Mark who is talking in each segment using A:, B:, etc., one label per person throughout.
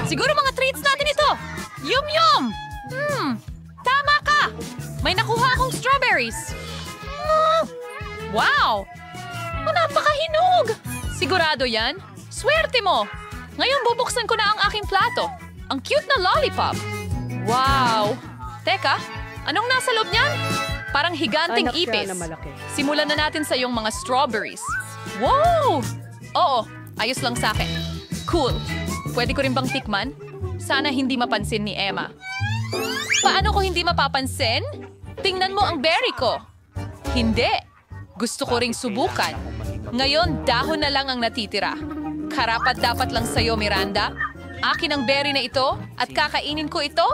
A: Siguro mga treats natin ito. Yum yum! Tama ka! May nakuha akong strawberries. Wow! Napakahinog! Sigurado yan? Swerte mo! Ngayon bubuksan ko na ang aking plato. Ang cute na lollipop. Wow! Teka, anong nasa loob niyan? Parang higanting ipis. Simulan na natin sa iyong mga strawberries. Wow! Oo, ayos lang sa akin. Cool. Pwede ko rin bang tikman? Sana hindi mapansin ni Emma. Paano ko hindi mapapansin? Tingnan mo ang berry ko. Hindi. Gusto ko ring subukan. Ngayon, dahon na lang ang natitira. Karapat-dapat lang sa'yo, Miranda. Akin ang berry na ito at kakainin ko ito.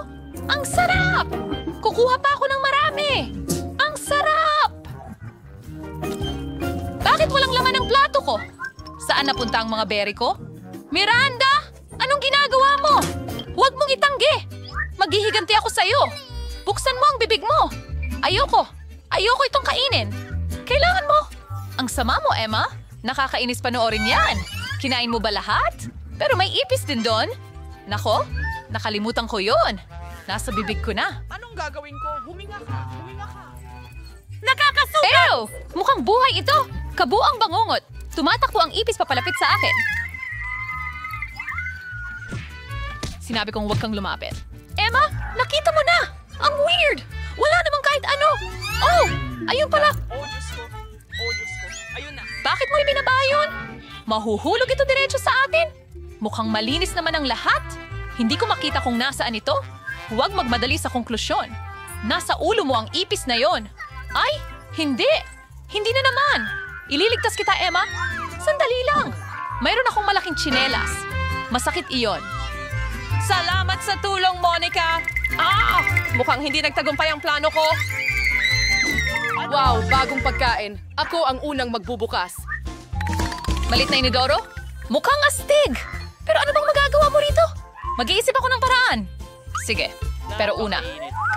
A: Ang sarap! Kukuha pa ako ng marami. Ang sarap! Bakit walang laman ang plato ko? Saan napunta ang mga berry ko? Miranda! Anong ginagawa mo? Huwag mong itanggi! Maghihiganti ako sa'yo. Buksan mo ang bibig mo. Ayoko. Ayoko itong kainin. Kailangan mo. Ang sama mo, Emma. Nakakainis panoorin yan. Kinain mo ba lahat? Pero may ipis din doon. Nako, nakalimutan ko yon. Nasa bibig ko na.
B: Anong gagawin ko? Huminga ka! Huminga ka!
A: Nakakasugat! Ew! Mukhang buhay ito. Kabuang bangungot. Tumatakbo ang ipis papalapit sa akin. Sinabi kong huwag kang lumapit. Emma, nakita mo na! Ang weird! Wala namang kahit ano! Oh! Ayun pala!
B: Oh, Diyos ko! Oh, Diyos ko! Ayun na!
A: Bakit mo ibinaba yun? Mahuhulog ito diretso sa atin? Mukhang malinis naman ang lahat. Hindi ko makita kung nasaan ito. Huwag magmadali sa konklusyon. Nasa ulo mo ang ipis na yon. Ay, hindi! Hindi na naman! Ililigtas kita, Emma. Sandali lang. Mayroon akong malaking tsinelas. Masakit iyon. Salamat sa tulong, Monica! Mukhang hindi nagtagumpay ang plano ko.
C: Wow, bagong pagkain. Ako ang unang magbubukas.
A: Malit na inidoro? Mukhang astig! Pero ano bang magagawa mo rito? Mag-iisip ako ng paraan. Sige, pero una,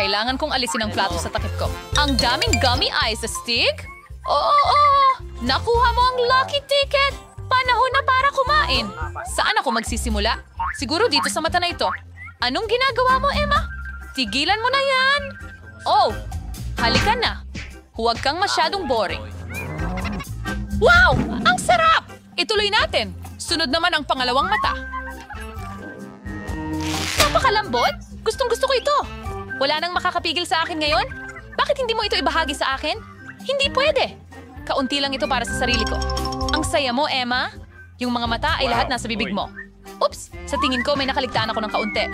A: kailangan kong alisin ang plato sa takip ko. Ang daming gummy eyes, astig? Oo! Nakuha mo ang lucky ticket! Panahon na para kumain. Saan ako magsisimula? Siguro dito sa mata na ito. Anong ginagawa mo, Emma? Tigilan mo na yan! Oh, halika na. Huwag kang masyadong boring. Wow! Ang sarap! Ituloy natin. Sunod naman ang pangalawang mata. Napakalambot? Gustong-gusto ko ito. Wala nang makakapigil sa akin ngayon? Bakit hindi mo ito ibahagi sa akin? Hindi pwede. Kaunti lang ito para sa sarili ko. Ang saya mo, Emma. Yung mga mata ay lahat nasa bibig mo. Oops! Sa tingin ko may nakaligtaan ako ng kaunti.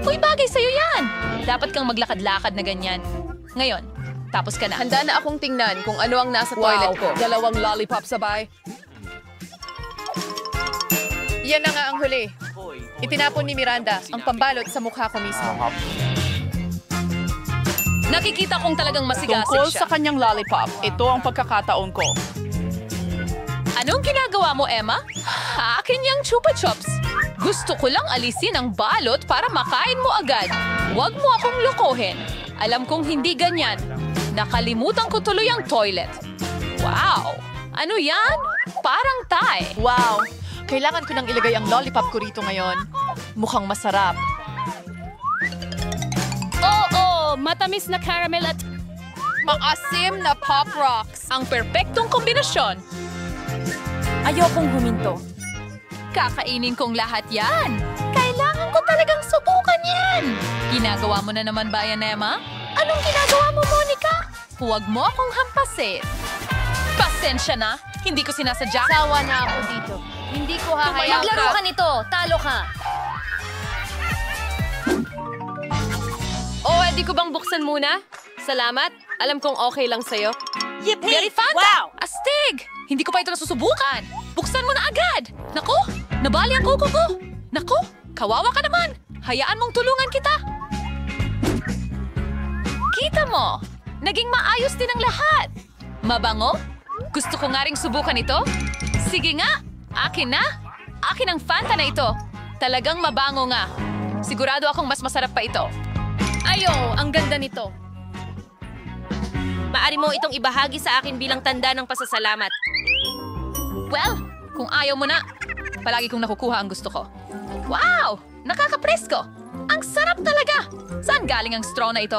A: Uy, bagay sa'yo yan! Dapat kang maglakad-lakad na ganyan. Ngayon, tapos ka na.
C: Handa na akong tingnan kung ano ang nasa toilet ko.
B: Dalawang lollipop sabay.
C: Yan na nga ang huli. Itinapon ni Miranda ang pambalot sa mukha ko mismo.
A: Nakikita kong talagang masigasig
B: Tungkol
A: siya.
B: sa kanyang lollipop, ito ang pagkakataon ko.
A: Anong ginagawa mo, Emma? Akin yung chupa chups. Gusto ko lang alisin ang balot para makain mo agad. Huwag mo akong lokohin. Alam kong hindi ganyan. Nakalimutan ko tuloy ang toilet. Wow! Ano yan? Parang Thai.
C: Wow! Kailangan ko nang ilagay ang lollipop ko rito ngayon. Mukhang masarap.
A: Oo! Matamis na caramel at
C: Maasim na Pop Rocks.
A: ang perpektong kombinasyon.
C: Ayokong huminto.
A: Kakainin kong lahat yan. Kailangan ko talagang subukan yan. Ginagawa mo na naman ba yan, Emma? Anong ginagawa mo, Monica? Huwag mo akong hampasin. Pasensya na. Hindi ko sinasadya.
D: Sawa na ako dito. Hindi ko hahayaan
A: Maglaro ka
D: nito. Talo ka.
A: O, edi ko bang buksan muna? Salamat. Alam kong okay lang sa'yo.
D: Yippee!
A: Very Fanta! Astig! Hindi ko pa ito nasusubukan. Buksan mo na agad. Nako, nabali ang kuko ko. Nako, kawawa ka naman. Hayaan mong tulungan kita. Kita mo, naging maayos din ang lahat. Mabango? Gusto ko nga ring subukan ito. Sige nga, akin na. Akin ang Fanta na ito. Talagang mabango nga. Sigurado akong mas masarap pa ito.
D: Ayo, ang ganda nito. Maari mo itong ibahagi sa akin bilang tanda ng pasasalamat.
A: Well, kung ayaw mo na, Palagi kong nakukuha ang gusto ko. Wow! Nakakapresko! Ang sarap talaga! Saan galing ang straw na ito?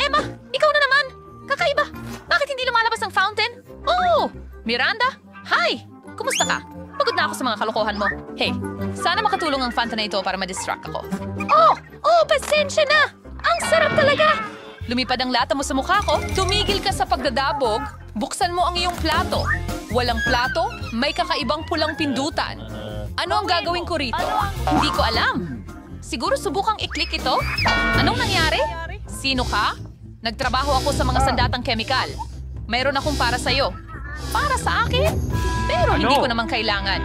A: Emma, ikaw na naman! Kakaiba! Bakit hindi lumalabas ang fountain? Oh! Miranda? Hi! Kumusta ka? Pagod na ako sa mga kalokohan mo. Hey, sana makatulong ang fountain na ito para ma-distract ako. Oh! Oh, pasensya na! Ang sarap talaga! Lumipad ang lata mo sa mukha ko. Tumigil ka sa pagdadabog. Buksan mo ang iyong plato. Walang plato, may kakaibang pulang pindutan. Ano ang gagawin ko rito? Hindi ko alam. Siguro subukang i-click ito? Anong nangyari? Sino ka? Nagtrabaho ako sa mga sandatang kemikal. Mayroon akong para sa'yo. Para sa akin? Pero hindi ko naman kailangan.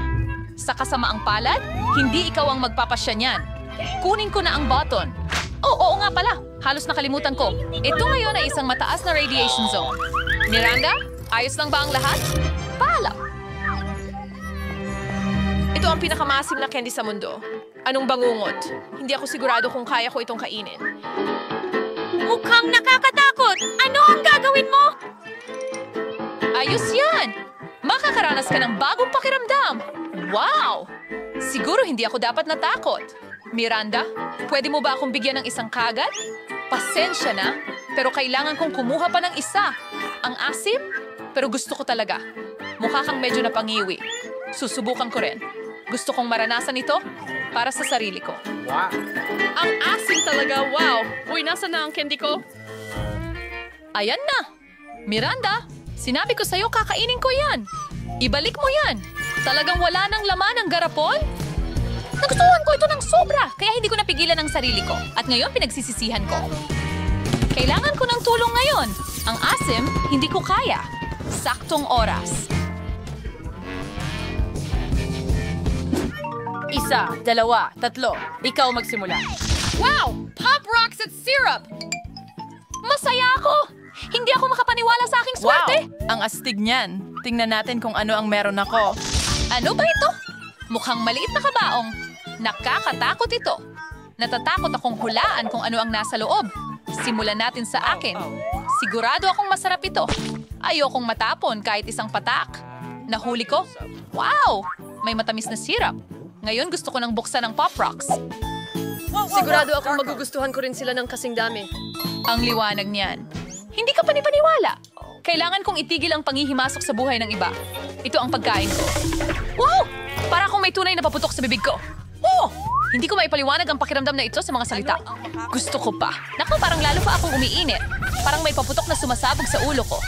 A: Sa kasamaang palad, hindi ikaw ang magpapasya niyan. Kunin ko na ang button. Oo nga pala. Halos nakalimutan ko. Ito ngayon ay isang mataas na radiation zone. Miranda, ayos lang ba ang lahat? Paalam.
C: Ito ang pinakamasim na candy sa mundo. Anong bangungot? Hindi ako sigurado kung kaya ko itong kainin.
D: Mukhang nakakatakot! Ano ang gagawin mo?
A: Ayos yan! Makakaranas ka ng bagong pakiramdam! Wow! Siguro hindi ako dapat natakot. Miranda, pwede mo ba akong bigyan ng isang kagat? Pasensya na, pero kailangan kong kumuha pa ng isa. Ang asim? Pero gusto ko talaga. Mukha kang medyo napangiwi. Susubukan ko rin. Gusto kong maranasan ito para sa sarili ko.
B: Wow.
C: Ang asim talaga, wow! Uy, nasa na ang candy ko?
A: Ayan na! Miranda, sinabi ko sa'yo kakainin ko yan. Ibalik mo yan. Talagang wala nang laman ang garapon? Nagustuhan ko ito ng sobra, kaya hindi ko napigilan ang sarili ko. At ngayon pinagsisisihan ko. Kailangan ko ng tulong ngayon. Ang asim, hindi ko kaya. Saktong oras.
B: 1, 2, 3. Ikaw magsimula.
A: Wow! Pop rocks at syrup! Masaya ako! Hindi ako makapaniwala sa aking swerte!
B: Ang astig niyan. Tingnan natin kung ano ang meron ako.
A: Ano ba ito? Mukhang maliit na kabaong. Nakakatakot ito. Natatakot akong hulaan kung ano ang nasa loob. Simulan natin sa akin. Sigurado akong masarap ito. Ayokong matapon kahit isang patak. Nahuli ko. Wow! May matamis na syrup. Ngayon gusto ko nang buksan ang Pop Rocks.
C: Sigurado akong magugustuhan ko rin sila ng kasing dami.
A: Ang liwanag niyan. Hindi ka panipaniwala. Kailangan kong itigil ang panghihimasok sa buhay ng iba. Ito ang pagkain ko. Wow! Para akong may tunay na paputok sa bibig ko. Oh! Hindi ko maipaliwanag ang pakiramdam na ito sa mga salita. Gusto ko pa. Naku, parang lalo pa akong umiinit. Parang may paputok na sumasabog sa ulo ko.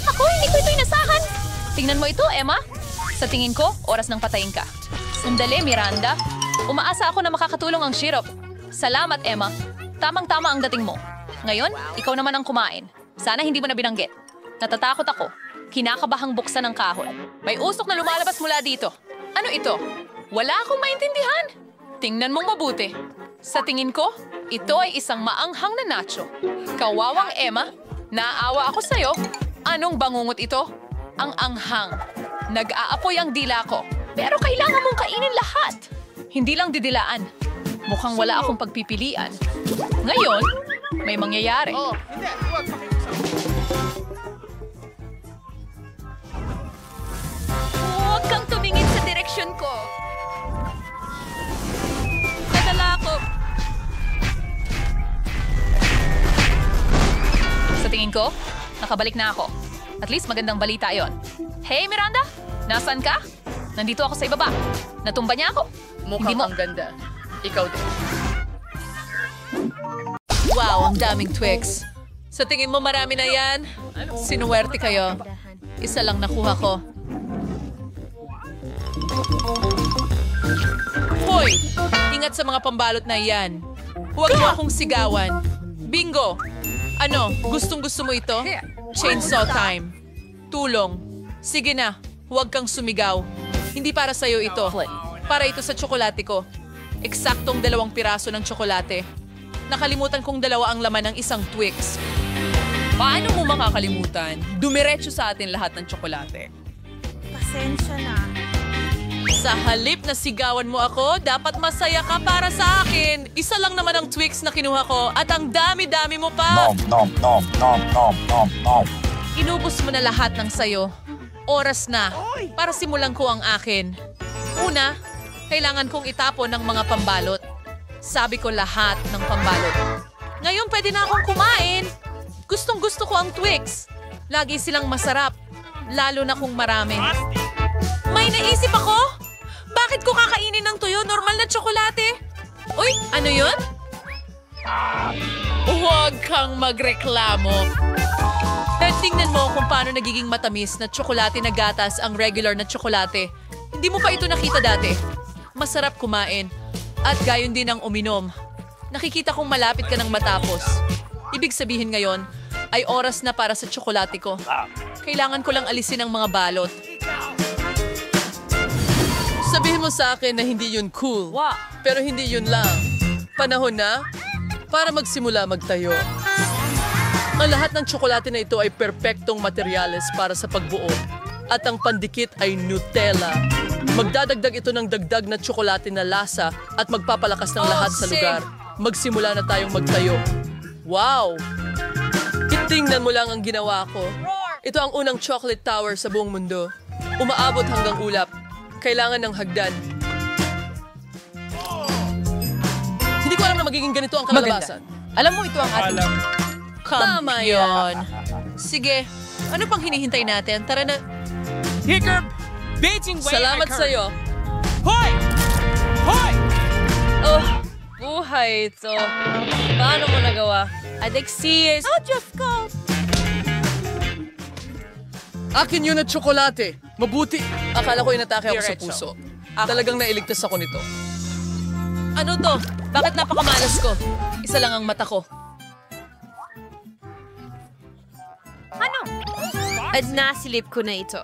A: Ako, hindi ko ito inasahan. Tingnan mo ito, Emma. Sa tingin ko, oras ng patayin ka. Sandali, Miranda. Umaasa ako na makakatulong ang syrup. Salamat, Emma. Tamang-tama ang dating mo. Ngayon, ikaw naman ang kumain. Sana hindi mo na binanggit. Natatakot ako. Kinakabahang buksan ng kahon. May usok na lumalabas mula dito. Ano ito? Wala akong maintindihan. Tingnan mong mabuti. Sa tingin ko, ito ay isang maanghang na nacho. Kawawang Emma, naaawa ako sa'yo. Anong bangungot ito? Ang anghang. Nag-aapoy ang dila ko. Pero kailangan mong kainin lahat. Hindi lang didilaan. Mukhang wala akong pagpipilian. Ngayon, may mangyayari. Huwag kang tumingin sa direksyon ko. Nadala ako. Sa tingin ko, nakabalik na ako. At least magandang balita yon. Hey, Miranda! Nasaan ka? Nandito ako sa ibaba. Natumba niya ako.
C: Mukhang
A: Hindi mo-
C: ang ganda. Ikaw din.
A: Wow, ang daming Twix. Sa tingin mo marami na yan? Sinuwerte kayo. Isa lang nakuha ko. Hoy! Ingat sa mga pambalot na yan. Huwag mo akong sigawan. Bingo! Ano, gustong-gusto mo ito? Chainsaw time. Tulong. Sige na, huwag kang sumigaw. Hindi para sa'yo ito. Para ito sa tsokolate ko. Eksaktong 2 piraso ng tsokolate. Nakalimutan kong 2 ang laman ng isang Twix. Paano mo makakalimutan? Dumiretso sa atin lahat ng tsokolate.
D: Pasensya na.
A: Sa halip na sigawan mo ako, dapat masaya ka para sa akin. Isa lang naman ang Twix na kinuha ko at ang dami-dami mo pa.
E: Nom, nom, nom, nom, nom, nom.
A: Inubos mo na lahat ng sayo. Oras na para simulan ko ang akin. Una, Kailangan kong itapon ng mga pambalot. Sabi ko lahat ng pambalot. Ngayon pwede na akong kumain. Gustong gusto ko ang Twix. Lagi silang masarap. Lalo na kung marami. May naisip ako? Bakit ko kakainin ng tuyo? Normal na tsokolate. Uy, ano yun? Huwag kang magreklamo. Tingnan mo kung paano nagiging matamis na tsokolate na gatas ang regular na tsokolate. Hindi mo pa ito nakita dati. Masarap kumain. At gayon din ang uminom. Nakikita kong malapit ka nang matapos. Ibig sabihin ngayon, ay oras na para sa tsokolate ko. Kailangan ko lang alisin ang mga balot.
B: Sabihin mo sa akin na hindi yun cool. Pero hindi yun lang. Panahon na para magsimula magtayo. Ang lahat ng tsokolate na ito ay perpektong materyales para sa pagbuo. At ang pandikit ay Nutella. Magdadagdag ito ng dagdag na tsokolate na lasa at magpapalakas ng lahat sa lugar. Magsimula na tayong magtayo. Wow! Tingnan mo lang ang ginawa ko. Ito ang unang chocolate tower sa buong mundo. Umaabot hanggang ulap. Kailangan ng hagdan. Hindi ko alam na magiging ganito ang kalalabasan.
C: Alam mo, ito ang ating...
B: Tama
A: Kampiyon. Sige, ano pang hinihintay natin? Tara na.
F: Hiccup! Beijing way
B: Salamat sa'yo.
F: Hoy! Hoy!
A: Oh, buhay ito. Paano mo nagawa? Alexis!
D: Oh, Diyos ko!
B: Akin yun at tsokolate. Mabuti. Akala ko inatake ako sa puso. Talagang nailigtas ako nito.
A: Ano to? Bakit napakamalas ko? Isa lang ang mata ko.
D: At nasilip ko na ito.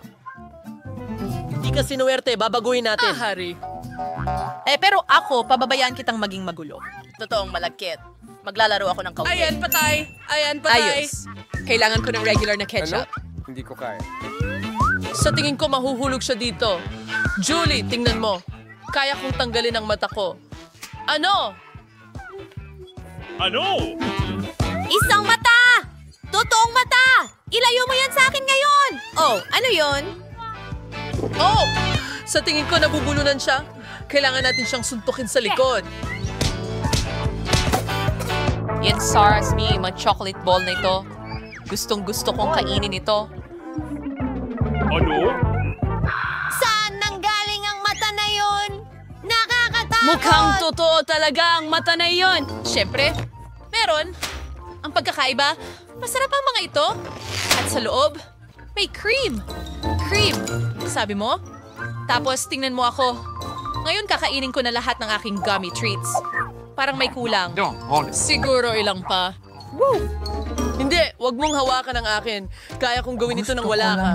B: Hindi ka sinuwerte, babaguhin natin. Hari.
C: pero ako, pababayaan kitang maging magulo. Totoong malagkit. Maglalaro ako ng kaunti.
B: Ayan, patay. Ayan, patay.
C: Ayos. Kailangan ko ng regular na ketchup.
F: Hindi ko kaya.
B: Sa tingin ko, mahuhulog siya dito. Julie, tingnan mo. Kaya kong tanggalin ang mata ko. Ano?
D: Isang mata! Totoong mata! Ilayo mo yan sa akin ngayon!
C: Oh, ano yon?
B: Oh! Sa tingin ko, nabubulunan siya. Kailangan natin siyang suntukin sa likod.
A: Yan SARS me, mga chocolate ball na ito. Gustong gusto kong kainin ito.
D: Saan nanggaling ang mata na yon? Nakakatakot!
A: Mukhang totoo talaga ang mata na iyon. Siyempre, meron. Ang pagkakaiba, masarap ang mga ito. At sa loob, may cream. Cream, sabi mo? Tapos tingnan mo ako. Ngayon kakainin ko na lahat ng aking gummy treats. Parang may kulang. Siguro ilang pa.
B: Hindi, wag mong hawakan ang akin. Kaya kong gawin ito nang wala ka.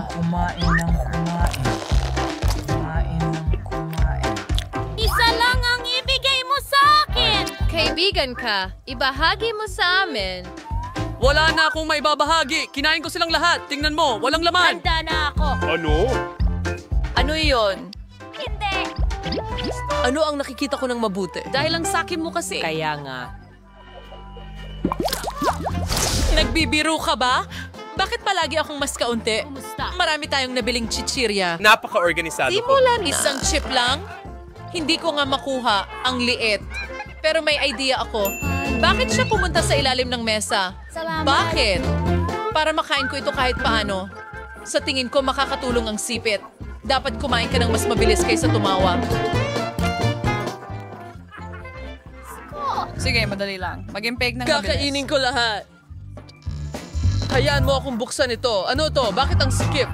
D: Isa lang ang ibigay mo sa akin!
A: Kaibigan ka, ibahagi mo sa amin.
B: Wala na akong may babahagi. Kinain ko silang lahat. Tingnan mo, walang laman.
D: Handa na ako!
A: Ano iyon?
D: Hindi!
B: Ano ang nakikita ko ng mabuti?
A: Dahil ang sakin mo kasi.
B: Kaya nga.
A: Nagbibiro ka ba? Bakit palagi akong mas kaunti?
D: Kumusta?
A: Marami tayong nabiling chichirya.
F: Napaka-organisado ko.
A: Simulan isang chip lang? Hindi ko nga makuha ang liit. Pero may idea ako. Bakit siya pumunta sa ilalim ng mesa?
D: Salamat.
A: Bakit? Para makain ko ito kahit paano. Sa tingin ko makakatulong ang sipit. Dapat kumain ka ng mas mabilis kaysa tumawa.
C: Sige, madali lang. Mag-impeg ng mabilis.
B: Kakainin ko lahat. Hayaan mo akong buksan ito. Ano to? Bakit ang skip?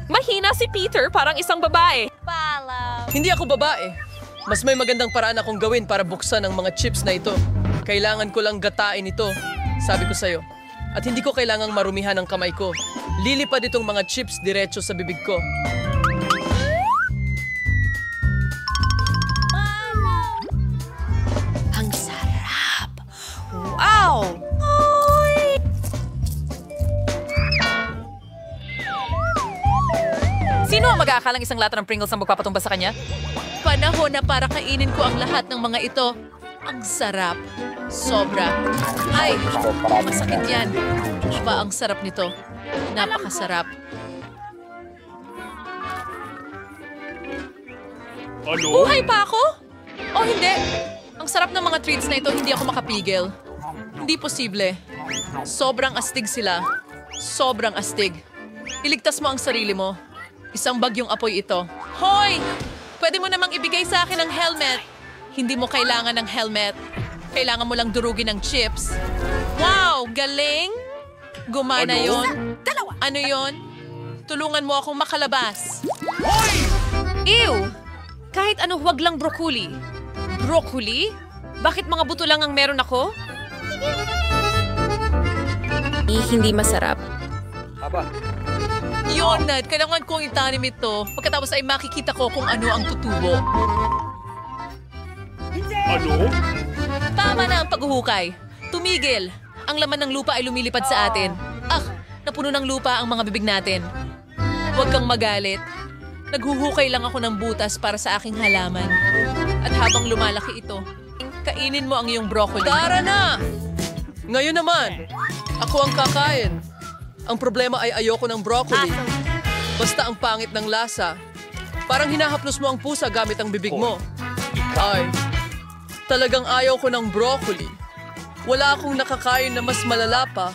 A: Mahina si Peter, parang isang babae.
B: Hindi ako babae. Mas may magandang paraan akong gawin para buksan ang mga chips na ito. Kailangan ko lang gatain ito. Sabi ko sa'yo. At hindi ko kailangang marumihan ang kamay ko. Lilipad itong mga chips diretso sa bibig ko.
C: Ang sarap! Wow!
A: Sino ang mag-aakalang isang lata ng Pringles ang magpapatumba sa kanya? Panahon na para kainin ko ang lahat ng mga ito. Ang sarap. Sobra. Ay, masakit yan. Iba ang sarap nito. Napakasarap. Buhay pa ako? O hindi? Ang sarap ng mga treats na ito, hindi ako makapigil. Hindi posible. Sobrang astig sila. Sobrang astig. Iligtas mo ang sarili mo. Isang bagyong apoy ito. Hoy! Pwede mo namang ibigay sa akin ang helmet. Hindi mo kailangan ng helmet. Kailangan mo lang durugin ng chips. Wow! Galing! Gumana yon. Ano yon? Tulungan mo akong makalabas. Ew! Kahit ano, huwag lang broccoli. Broccoli? Bakit mga buto lang ang meron ako?
D: Hindi masarap.
A: Yun, Nad. Kailangan kong itanim ito. Pagkatapos ay makikita ko kung ano ang tutubo. Tama na ang paghuhukay. Tumigil. Ang laman ng lupa ay lumilipad sa atin. Napuno ng lupa ang mga bibig natin. Huwag kang magalit. Naghuhukay lang ako ng butas para sa aking halaman. At habang lumalaki ito, kainin mo ang iyong broccoli.
B: Tara na! Ngayon naman, ako ang kakain. Ang problema ay ayoko ng broccoli. Basta ang pangit ng lasa. Parang hinahaplos mo ang pusa gamit ang bibig mo. Ay, talagang ayaw ko ng broccoli. Wala akong nakakain na mas malala pa.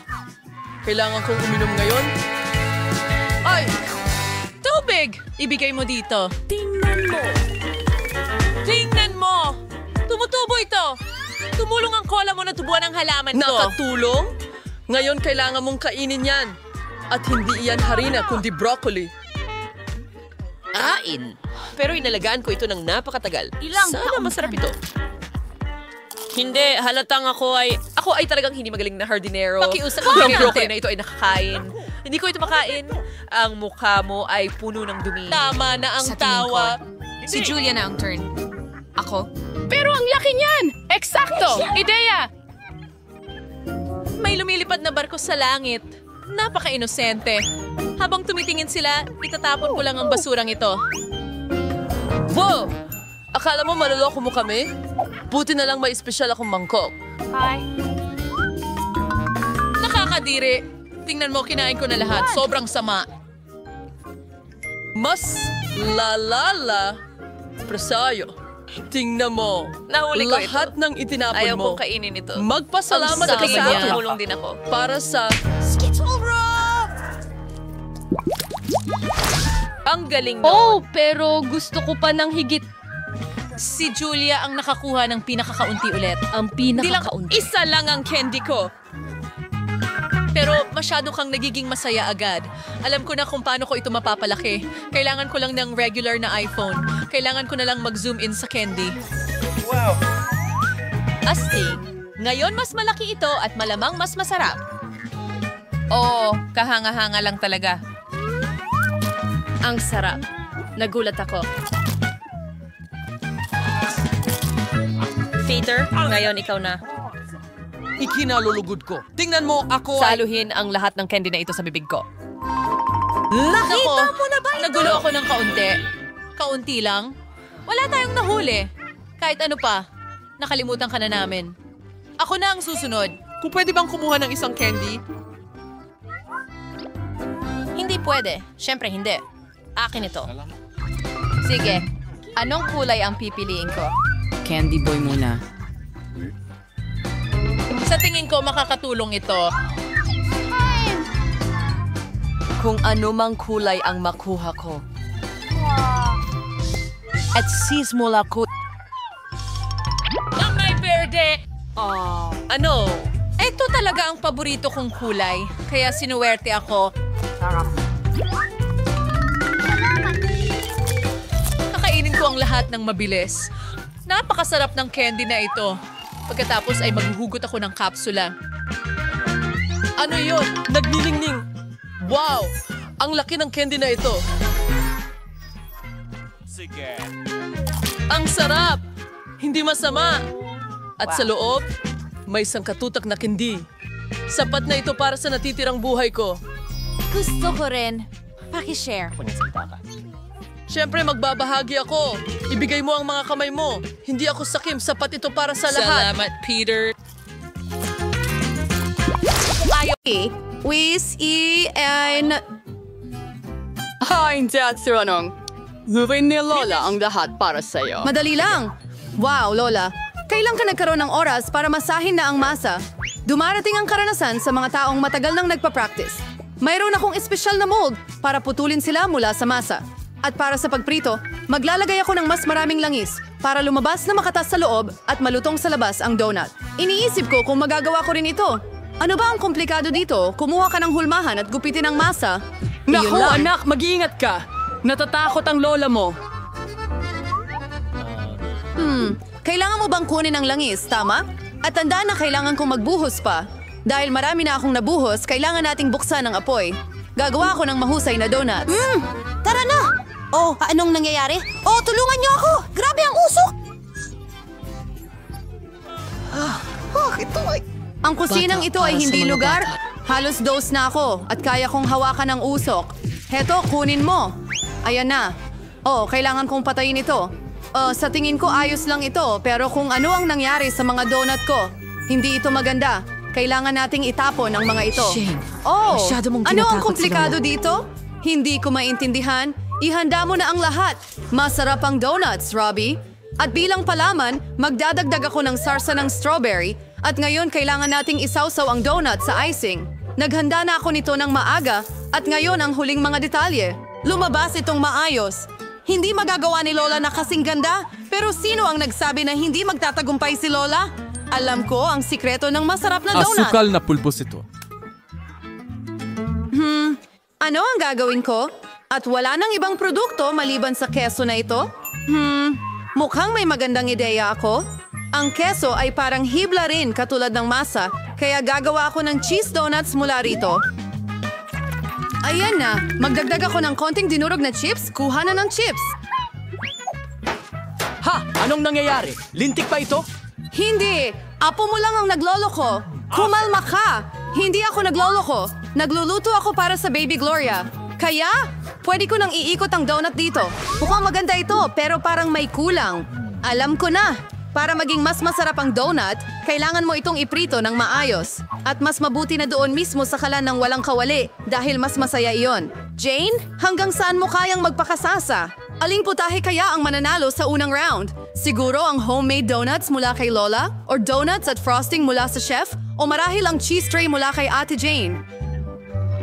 B: Kailangan kong uminom ngayon? Ay!
A: Tubig! Ibigay mo dito.
D: Tingnan mo!
A: Tingnan mo! Tumutubo ito! Tumulong ang cola mo na tubuan ang halaman ko.
B: Nakatulong? Ngayon kailangan mong kainin yan. At hindi iyan harina kundi broccoli.
G: Pero inalagaan ko ito ng napakatagal. Sana masarap ito.
C: Hindi, halatang ako ay talagang hindi magaling na hardinero.
A: Pakiusap
C: Ang
A: natin.
C: broccoli na ito ay nakakain. Hindi ko ito makain. Ang mukha mo ay puno ng dumi.
A: Tama na ang
H: Sa tingin ko,
A: tawa.
H: Si Julia na ang turn. Ako?
A: Pero ang laki niyan! Eksakto! Ideya! May lumilipad na barko sa langit. Napaka-inosente. Habang tumitingin sila, itatapon ko lang ang basurang ito.
B: Wow! Akala mo maloloko mo kami? Buti na lang may espesyal akong mangkok.
A: Nakakadiri. Tingnan mo, kinain ko na lahat. Sobrang sama.
B: Mas lalala. Presayo. Tingnan mo.
C: Nahuli ko
B: Lahat
C: ito.
B: ng itinapon
C: Ayaw
B: mo.
C: kong kainin ito.
B: Magpasalamat
A: Ang
B: ka
A: sabi
B: sa
A: niya.
B: akin.
C: Tumulong din ako.
B: Para sa...
C: Ang galing
A: Oh,
C: noon.
A: pero gusto ko pa ng higit. Si Julia ang nakakuha ng pinakakaunti ulit.
H: Ang
A: Hindi lang
H: pinakakaunti.
A: isa lang ang candy ko. Pero masyado kang nagiging masaya agad. Alam ko na kung paano ko ito mapapalaki. Kailangan ko lang ng regular na iPhone. Kailangan ko na lang mag-zoom in sa candy.
H: Astig. Ngayon mas malaki ito at malamang mas masarap.
A: Oo, kahanga-hanga lang talaga.
H: Ang sarap. Nagulat ako.
C: Peter, ngayon ikaw na.
F: Ikinalulugod ko. Tingnan mo, ako
C: Saluhin ang lahat ng candy na ito sa bibig ko.
A: Nakita mo na ba ito? Nagulo ako ng kaunti. Kaunti lang? Wala tayong nahuli. Kahit ano pa, nakalimutan ka na namin. Ako na ang susunod.
B: Kung pwede bang kumuha ng isang candy?
H: Hindi pwede. Siyempre hindi. Akin ito. Sige. Anong kulay ang pipiliin ko?
I: Candy boy muna.
A: Sa tingin ko, makakatulong ito.
G: Kung ano mang kulay ang makuha ko. At sismula ko.
A: Ang may berde!
G: Ano?
A: Ito talaga ang paborito kong kulay. Kaya sinuwerte ako. Kakainin ko ang lahat ng mabilis. Napakasarap ng candy na ito. Pagkatapos ay maghuhugot ako ng kapsula.
B: Ano yon? Nagniningning. Wow! Ang laki ng candy na ito.
F: Sige.
B: Ang sarap! Hindi masama. At sa loob, may sangkatutak na candy. Sapat na ito para sa natitirang buhay ko.
D: Gusto ko rin. Paki-share.
B: Siyempre, magbabahagi ako. Ibigay mo ang mga kamay mo. Hindi ako sakim. Sapat ito para sa lahat.
A: Salamat, Peter.
H: Wis, I, and...
I: Hindi at Suranong.
J: Gawin ni Lola ang lahat para sa'yo.
K: Madali lang. Wow, Lola. Kailan ka nagkaroon ng oras para masahin na ang masa? Dumarating ang karanasan sa mga taong matagal nang nagpa-practice. Mayroon akong espesyal na mold para putulin sila mula sa masa. At para sa pagprito, maglalagay ako ng mas maraming langis para lumabas na makatas sa loob at malutong sa labas ang donut. Iniisip ko kung magagawa ko rin ito. Ano ba ang komplikado dito? Kumuha ka ng hulmahan at gupitin ang masa.
J: Naku, anak, mag-iingat ka. Natatakot ang lola mo.
K: Kailangan mo bang kunin ang langis, tama? At tandaan na kailangan kong magbuhos pa. Dahil marami na akong nabuhos, kailangan nating buksan ang apoy. Gagawa ako ng mahusay na donuts.
D: Tara na! Oh, anong nangyayari? Oh, tulungan niyo ako! Grabe ang usok!
K: Ang kusinang ito ay hindi lugar. Halos dose na ako at kaya kong hawakan ang usok. Heto, kunin mo. Ayan na. Oh, kailangan kong patayin ito. Sa tingin ko ayos lang ito, pero kung ano ang nangyari sa mga donut ko, hindi ito maganda. Kailangan nating itapon ang mga ito.
I: Shane,
K: Oh,
I: masyado mong
K: ano ang
I: tinatakot
K: komplikado
I: si Lola.
K: dito? Hindi ko maintindihan. Ihanda mo na ang lahat. Masarap ang donuts, Robbie. At bilang palaman, magdadagdag ako ng sarsa ng strawberry at ngayon kailangan nating isawsaw ang donut sa icing. Naghanda na ako nito ng maaga at ngayon ang huling mga detalye. Lumabas itong maayos. Hindi magagawa ni Lola na kasing ganda, pero sino ang nagsabi na hindi magtatagumpay si Lola? Alam ko ang sikreto ng masarap na donut.
L: Asukal na pulbos ito.
K: Ano ang gagawin ko? At wala nang ibang produkto maliban sa keso na ito? Mukhang may magandang ideya ako. Ang keso ay parang hibla rin katulad ng masa, kaya gagawa ako ng cheese donuts mula rito. Ayan na, magdagdag ako ng konting dinurog na chips, kuha na ng chips.
F: Ha? Anong nangyayari? Lintik pa ito?
K: Hindi, apo mo lang ang nagloloko. Kumalma ka! Hindi ako nagloloko. Nagluluto ako para sa Baby Gloria. Kaya, pwede ko nang iikot ang donut dito. Mukhang maganda ito, pero parang may kulang. Alam ko na. Para maging mas masarap ang donut, kailangan mo itong iprito ng maayos. At mas mabuti na doon mismo sa kalan ng walang kawali dahil mas masaya iyon. Jane, hanggang saan mo kayang magpakasasa? Aling putahe kaya ang mananalo sa unang round? Siguro ang homemade donuts mula kay Lola? Or donuts at frosting mula sa chef? O marahil ang cheese tray mula kay Ate Jane?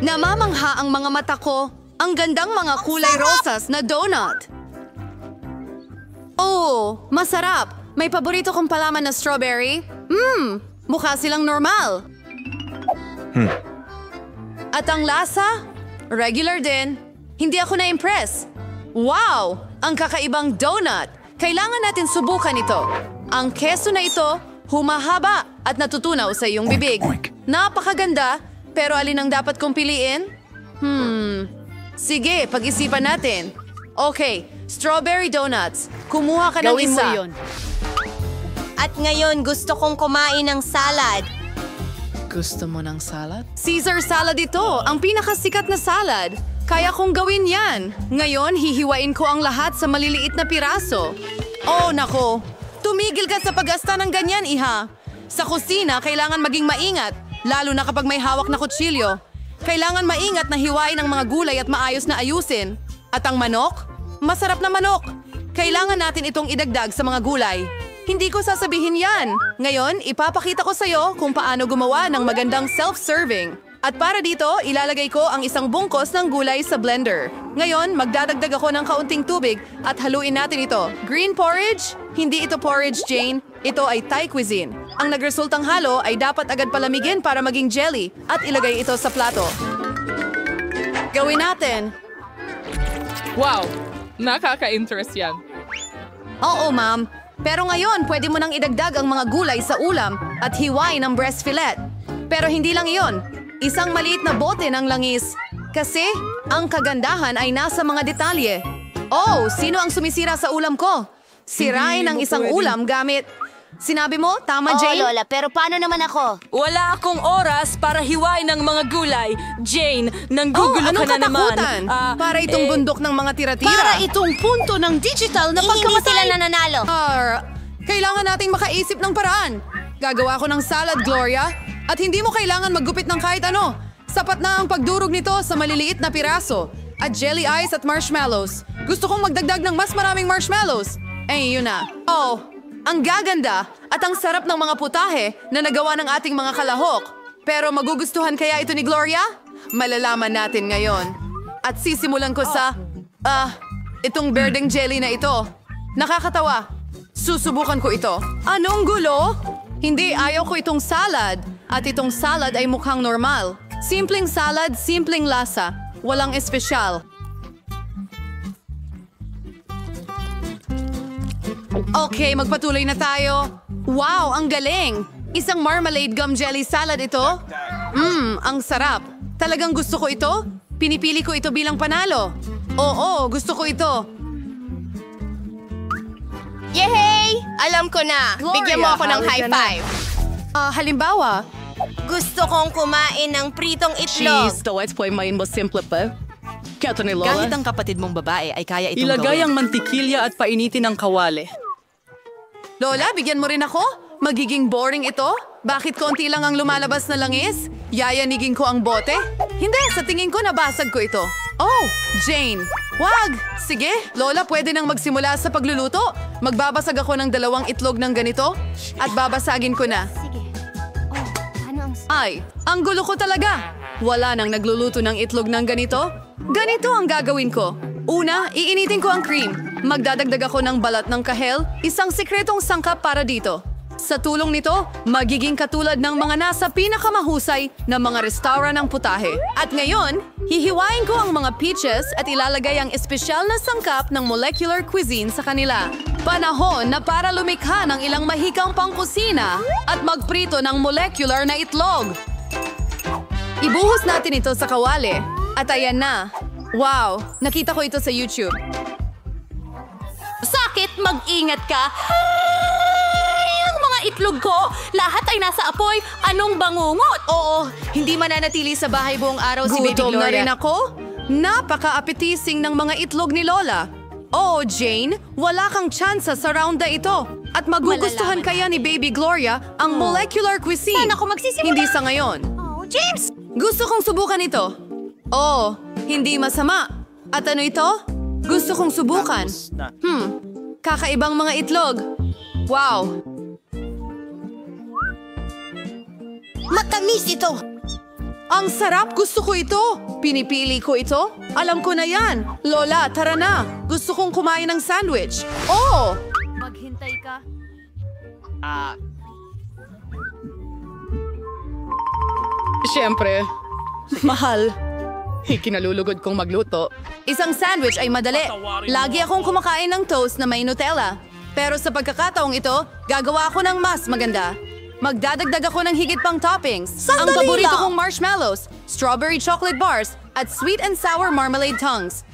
K: Namamangha ang mga mata ko. Ang gandang mga kulay rosas na donut. Oh, masarap. May paborito kong palaman na strawberry. Mukha silang normal. At ang lasa? Regular din. Hindi ako na-impress. Wow! Ang kakaibang donut. Kailangan natin subukan ito. Ang keso na ito, humahaba at natutunaw sa iyong bibig. Napakaganda, pero alin ang dapat kong piliin? Sige, pag-isipan natin. Okay, strawberry donuts. Kumuha ka ng
J: Gawin mo
K: isa.
J: yun.
D: At ngayon, gusto kong kumain ng salad.
I: Gusto mo ng salad?
K: Caesar salad ito, ang pinakasikat na salad. Kaya kong gawin yan. Ngayon, hihiwain ko ang lahat sa maliliit na piraso. Oh, nako. Tumigil ka sa paggasta ng ganyan, iha. Sa kusina, kailangan maging maingat, lalo na kapag may hawak na kutsilyo. Kailangan maingat na hiwain ang mga gulay at maayos na ayusin. At ang manok? Masarap na manok. Kailangan natin itong idagdag sa mga gulay. Hindi ko sasabihin yan. Ngayon, ipapakita ko sa'yo kung paano gumawa ng magandang self-serving. At para dito, ilalagay ko ang isang bungkos ng gulay sa blender. Ngayon, magdadagdag ako ng kaunting tubig at haluin natin ito. Green porridge? Hindi ito porridge, Jane. Ito ay Thai cuisine. Ang nagresultang halo ay dapat agad palamigin para maging jelly at ilagay ito sa plato. Gawin natin.
M: Wow! Nakaka-interest yan.
K: Oo, ma'am. Pero ngayon, pwede mo nang idagdag ang mga gulay sa ulam at hiwain ng breast fillet. Pero hindi lang iyon. Isang maliit na bote ng langis. Kasi, ang kagandahan ay nasa mga detalye. Oh, sino ang sumisira sa ulam ko? Sirain ang isang ulam gamit... Sinabi mo? Tama, Jane?
D: Lola, pero paano naman ako?
J: Wala akong oras para hiwain ng mga gulay. Jane, nanggugulo ka na naman.
K: Para itong bundok ng mga tira-tira.
D: Para itong punto ng digital na pagkamatay. Hindi sila nananalo.
K: Kailangan nating makaisip ng paraan. Gagawa ko ng salad, Gloria. At hindi mo kailangan maggupit ng kahit ano. Sapat na ang pagdurog nito sa maliliit na piraso. at jelly ice at marshmallows. Gusto kong magdagdag ng mas maraming marshmallows. Eh, yun na. Oh, ang gaganda at ang sarap ng mga putahe na nagawa ng ating mga kalahok. Pero magugustuhan kaya ito ni Gloria? Malalaman natin ngayon. At sisimulan ko sa, itong berdeng jelly na ito. Nakakatawa. Susubukan ko ito. Anong gulo? Hindi, ayaw ko itong salad. At itong salad ay mukhang normal. Simpleng salad, simpleng lasa. Walang espesyal. Okay, magpatuloy na tayo. Wow, ang galing! Isang marmalade gum jelly salad ito. Ang sarap. Talagang gusto ko ito. Pinipili ko ito bilang panalo. Oo, gusto ko ito.
H: Yehey! Alam ko na. Bigyan mo ako ng high five.
K: Halimbawa,
H: Gusto kong kumain ng pritong itlog.
I: Cheese, to let's play main mo simple pa. Kato ni Lola.
G: Kahit ang kapatid mong babae ay kaya itong
I: Ilagay
G: gawin.
I: ang mantikilya at painitin ng kawali.
K: Lola, bigyan mo rin ako? Magiging boring ito? Bakit konti lang ang lumalabas na langis? Yayanigin ko ang bote? Hindi, sa tingin ko nabasag ko ito. Oh, Jane. Wag! Sige, Lola, pwede nang magsimula sa pagluluto. Magbabasag ako ng 2 itlog ng ganito at babasagin ko na. Ay, ang gulo ko talaga. Wala nang nagluluto ng itlog ng ganito. Ganito ang gagawin ko. Una, iinitin ko ang cream. Magdadagdag ako ng balat ng kahel, isang sikretong sangkap para dito. Sa tulong nito, magiging katulad ng mga nasa pinakamahusay na mga restaurant ng putahe. At ngayon, hihiwain ko ang mga peaches at ilalagay ang espesyal na sangkap ng molecular cuisine sa kanila. Panahon na para lumikha ng ilang mahikang pangkusina at magprito ng molecular na itlog. Ibuhos natin ito sa kawali. At ayan na. Wow, nakita ko ito sa YouTube.
D: Sakit, mag-ingat ka. Ang mga itlog ko, lahat ay nasa apoy. Anong bangungot?
C: Oo, hindi mananatili sa bahay buong araw si Baby
K: Gutom na
C: Gloria.
K: rin ako. Napaka-appetising ng mga itlog ni Lola. Oh, Jane, wala kang tsansa sa round na ito. At magugustuhan kaya ni Baby Gloria ang molecular cuisine.
D: Saan ako magsisimula?
K: Hindi sa ngayon.
D: Oh, James!
K: Gusto kong subukan ito. Oh, hindi masama. At ano ito? Gusto kong subukan. Kakaibang mga itlog. Wow.
H: Matamis ito.
K: Ang sarap! Gusto ko ito! Pinipili ko ito? Alam ko na yan! Lola, tara na! Gusto kong kumain ng sandwich. Oh!
D: Maghintay ka.
I: Siyempre, mahal. Ikinalulugod kong magluto.
K: Isang sandwich ay madali. Lagi akong kumakain ng toast na may Nutella. Pero sa pagkakataong ito, gagawa ako ng mas maganda. Magdadagdag ako ng higit pang toppings. Ang paborito kong marshmallows, strawberry chocolate bars, at sweet and sour marmalade tongues.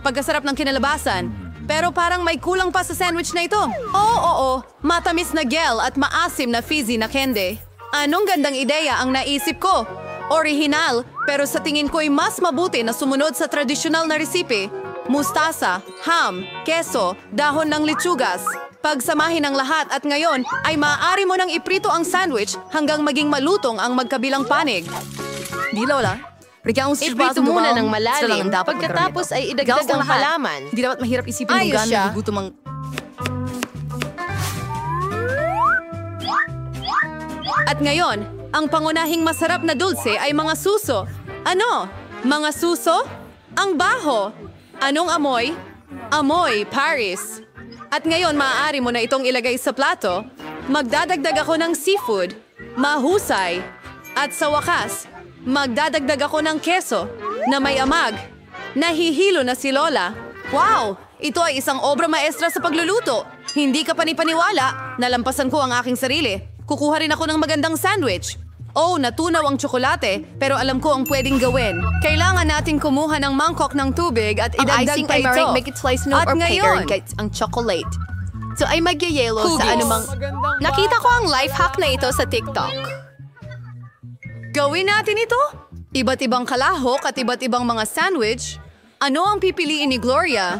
K: Pagkasarap ng kinalabasan. Pero parang may kulang pa sa sandwich na ito. Oo, matamis na gel at maasim na fizzy na candy. Anong gandang ideya ang naisip ko? Orihinal, pero sa tingin ko'y mas mabuti na sumunod sa tradisyonal na resipe. Mustasa, ham, keso, dahon ng litsugas. Pagsamahin ang lahat at ngayon ay maaari mo nang iprito ang sandwich hanggang maging malutong ang magkabilang panig. Di, Lola?
H: Iprito muna ng malalim. Pagkatapos ay idagdag ang halaman.
K: Hindi dapat mahirap isipin
H: Ayos
K: kung gaano
H: siya.
K: nagugutom ang... At ngayon, ang pangunahing masarap na dulce ay mga suso. Ano? Mga suso? Ang baho. Anong amoy? Amoy, Paris. At ngayon, maaari mo na itong ilagay sa plato. Magdadagdag ako ng seafood. Mahusay. At sa wakas, magdadagdag ako ng keso na may amag. Nahihilo na si Lola. Wow! Ito ay isang obra maestra sa pagluluto. Hindi ka panipaniwala. Nalampasan ko ang aking sarili. Kukuha rin ako ng magandang sandwich. Oh, natunaw ang tsokolate, pero alam ko ang pwedeng gawin. Kailangan natin kumuha ng mangkok ng tubig at idagdag pa ito.
H: Make it slice no
K: At
H: or
K: ngayon,
H: ang chocolate. So ay magyayelo
K: Cookies.
H: sa anumang... Nakita ko ang life hack na ito sa TikTok.
K: Gawin natin ito. Iba't ibang kalahok at iba't ibang mga sandwich. Ano ang pipiliin ni Gloria?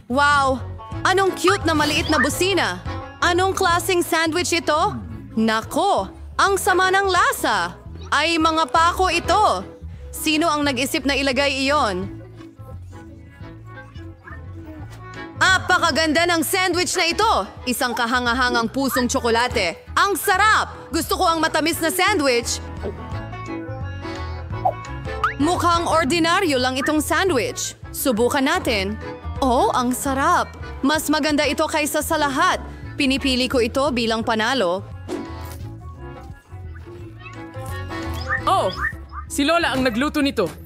K: Wow! Anong cute na maliit na busina. Anong klaseng sandwich ito? Nako! Ang sama ng lasa! Ay mga pako ito! Sino ang nag-isip na ilagay iyon? Apakaganda ng sandwich na ito! Isang kahangahangang pusong tsokolate. Ang sarap! Gusto ko ang matamis na sandwich. Mukhang ordinaryo lang itong sandwich. Subukan natin. Oh, ang sarap! Mas maganda ito kaysa sa lahat. Pinipili ko ito bilang panalo.
M: Oh, si Lola ang nagluto nito.